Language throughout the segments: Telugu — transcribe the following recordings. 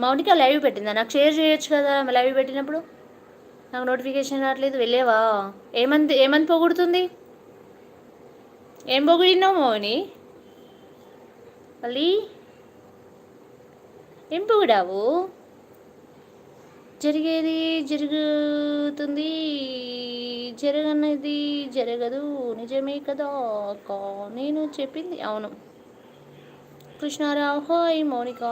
మౌనిక లైవ్ పెట్టిందా? నాకు షేర్ చేయొచ్చు కదా లైవ్ పెట్టినప్పుడు. నాకు నోటిఫికేషన్ రావట్లేదు. వెళ్ళేవా? ఏమంది పొగుడుతుంది? ఏం పొగిడినావు మౌని? మళ్ళీ ఏం పొగిడావు? జరిగేది జరుగుతుంది, జరగనిది జరగదు. నిజమే కదా అక్క నేను చెప్పింది? అవును. కృష్ణారావు హాయ్ మౌనిక.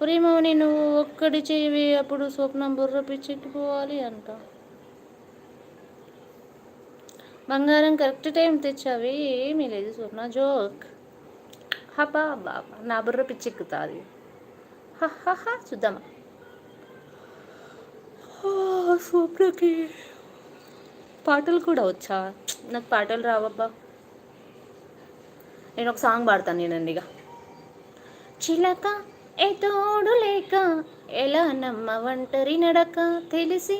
ఒరే మౌని, నువ్వు ఒక్కడి చేయవి, అప్పుడు స్వప్నం బుర్ర పిచ్చెక్కిపోవాలి అంట. బంగారం కరెక్ట్ టైం తెచ్చావి. ఏమీ లేదు స్వప్న, జోక్. హబ్బా బాబా, నా బుర్ర పిచ్చెక్కుతుంది. చూద్దామా? స్వప్నకి పాటలు కూడా వచ్చా? నాకు పాటలు రావబ్బా. నేను ఒక సాంగ్ పాడతాను నేనండి. ఇక చిలక ఏ తోడు లేక ఎలా నమ్మ ఒంటరి నడక, తెలిసి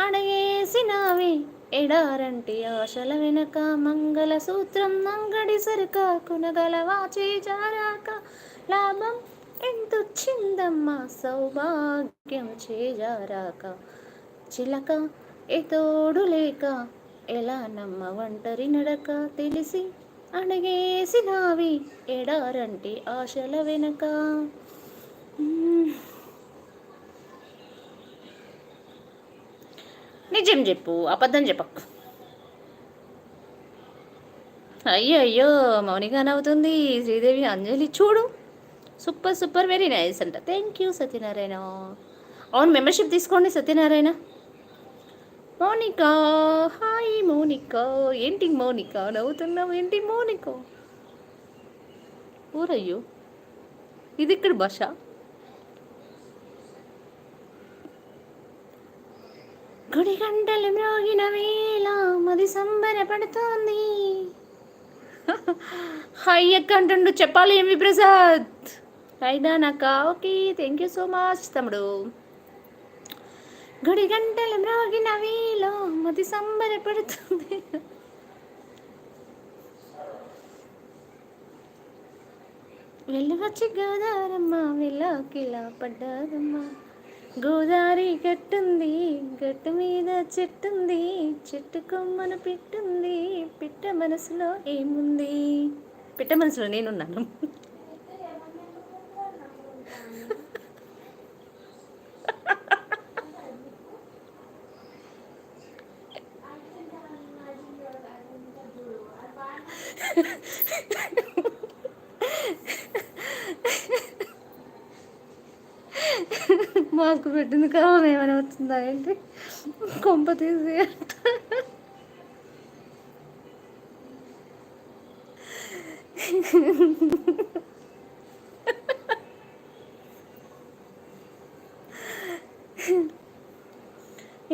అడగేసినావి ఎడారంటి ఆశల వెనక, మంగళసూత్రం అంగడి సరుక కొనగల వాచి జారాక, లాభం ఎంతొచ్చిందమ్మా సౌభాగ్యం చేజారాక, చిలక ఏ తోడు లేక ఎలా నమ్మ ఒంటరి నడక, తెలిసి అడగేసినావి ఎడారంటి ఆశల వెనక. నిజం చెప్పు, అబద్ధం చెప్పకు. అయ్యో అయ్యో, మౌనిక నవ్వుతుంది. శ్రీదేవి అంజలి చూడు, సూపర్ సూపర్ వెరీ నైస్ అంట. Thank you Satyanarayana. అవును, మెంబర్షిప్ తీసుకోండి సత్యనారాయణ. మౌనిక హాయ్ మౌనిక. ఏంటి మౌనిక నవ్వుతున్నావు? ఏంటి మౌనిక? ఊరయ్యో, ఇది ఇక్కడ భాష. గుడి గంటలు మ్రోగిన వేళ మది సంబరపడుతోంది. హాయ్ అక్క అంటుండు, చెప్పాలి ఏమి ప్రసాద్. అయినా నాకా okay, thank you so much తమ్ముడు. గుడి గంటలు మ్రోగిన వేళ మది సంబరపడుతుంది. వెళ్ళవచ్చి గోదారమ్మ వెళ్ళకిలా పడ్డారమ్మ, గోదారి గట్టుంది గట్టు మీద చెట్టుంది, చెట్టు కొమ్మను పిట్టుంది, పిట్ట మనసులో ఏముంది? పిట్ట మనసులో నేనున్నాను. మాకు పెట్టింది కావాలి ఏమైనా వచ్చిందా ఏంటి? కొంప తీసి అంట.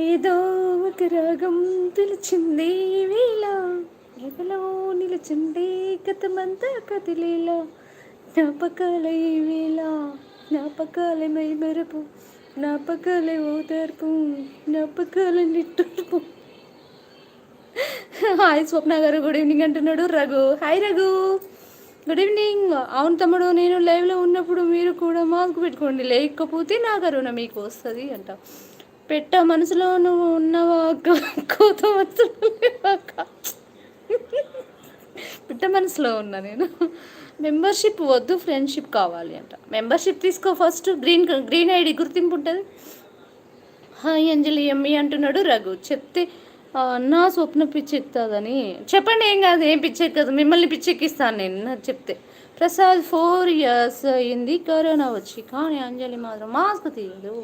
ఏదో ఒక రాగం పిలిచింది వేళ, ఎవలో నిలిచింది గతమంతా కదిలేలా, జ్ఞాపకాల ఈ వేళ జ్ఞాపకాల మై మరపు, జ్ఞాపకాల ఓదార్పు, జ్ఞాపకాల నిట్టూర్పు. హాయ్ స్వప్న గారు, గుడ్ ఈవినింగ్ అంటున్నాడు Raghu. Hi Raghu, good evening. అవును తమ్ముడు, నేను లైవ్లో ఉన్నప్పుడు మీరు కూడా మాస్క్ పెట్టుకోండి, లేకపోతే నా కరోనా మీకు వస్తుంది అంట. పెట్ట మనసులో నువ్వు ఉన్నవా కోత మనసులో పిట్ట మనసులో ఉన్నా నేను. మెంబర్షిప్ వద్దు, ఫ్రెండ్షిప్ కావాలి అంట. మెంబర్షిప్ తీసుకో ఫస్ట్, గ్రీన్ ఐడి గుర్తింపు ఉంటుంది. హాయ్ అంజలి ఎమ్మి అంటున్నాడు రఘు. చెప్తే నా స్వప్న పిచ్చెక్కుతుందని చెప్పండి. ఏం కాదు, ఏం పిచ్చెక్కదు, మిమ్మల్ని పిచ్చెక్కిస్తాను నేను నాకు చెప్తే. ప్రసాద్ 4 years అయింది కరోనా వచ్చి, కానీ అంజలి మాత్రం మాస్క్ తీయదు.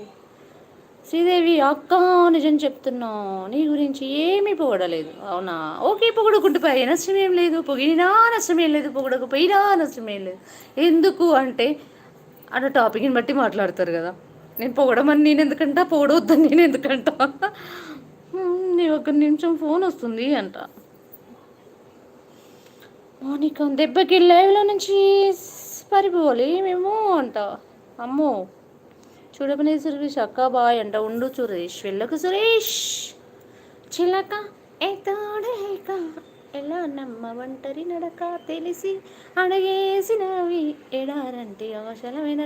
శ్రీదేవి అక్క నిజం చెప్తున్నా, నీ గురించి ఏమీ పొగడలేదు. అవునా? ఓకే, పొగడుకుంటుపోయి నష్టం ఏం లేదు, పొగిడినా నష్టం ఏం లేదు, పొగడకపోయినా నష్టం ఏం లేదు. ఎందుకు అంటే అన్న టాపిక్ని బట్టి మాట్లాడతారు కదా. నేను పొగడమని నేను ఎందుకంటా, పొగడవద్దని నేను ఎందుకంటా. నీ ఒక నిమిషం ఫోన్ వస్తుంది అంట. మౌనిక దెబ్బకి లైవ్లో నుంచి పరిపోవాలి మేము అంట. అమ్మో, చూడమని సురేష్ అక్క బాయ్ అంట. ఉండు సురేష్, వెళ్ళకు సురేష్. చిలక ఏ తోడేక ఎలా నమ్మ ఒంటరి నడక తెలిసి అడగేసినవి ఎడారంటి అవసరమైన